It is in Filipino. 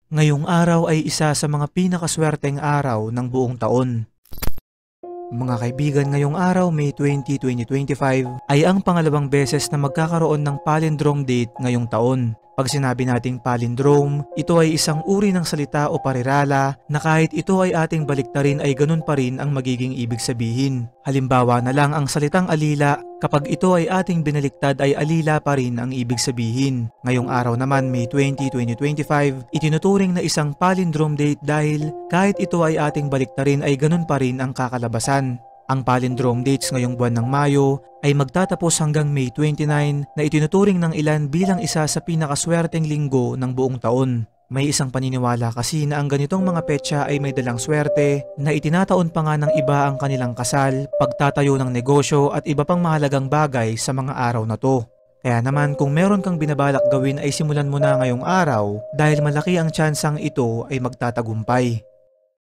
Ngayong araw ay isa sa mga pinakaswerteng araw ng buong taon. Mga kaibigan, ngayong araw, May 20, 2025 ay ang pangalawang beses na magkakaroon ng palindrome date ngayong taon. Pag sinabi nating palindrome, ito ay isang uri ng salita o parirala na kahit ito ay ating baliktarin ay ganun pa rin ang magiging ibig sabihin. Halimbawa na lang ang salitang alila, kapag ito ay ating binaliktad ay alila pa rin ang ibig sabihin. Ngayong araw naman, May 20, 2025, itinuturing na isang palindrome date dahil kahit ito ay ating baliktarin ay ganun pa rin ang kakalabasan. Ang palindrome dates ngayong buwan ng Mayo ay magtatapos hanggang May 29 na itinuturing ng ilan bilang isa sa pinakaswerteng linggo ng buong taon. May isang paniniwala kasi na ang ganitong mga petsa ay may dalang swerte na itinataon pa nga ng iba ang kanilang kasal, pagtatayo ng negosyo at iba pang mahalagang bagay sa mga araw na to. Kaya naman kung meron kang binabalak gawin ay simulan mo na ngayong araw dahil malaki ang tsansang ito ay magtatagumpay.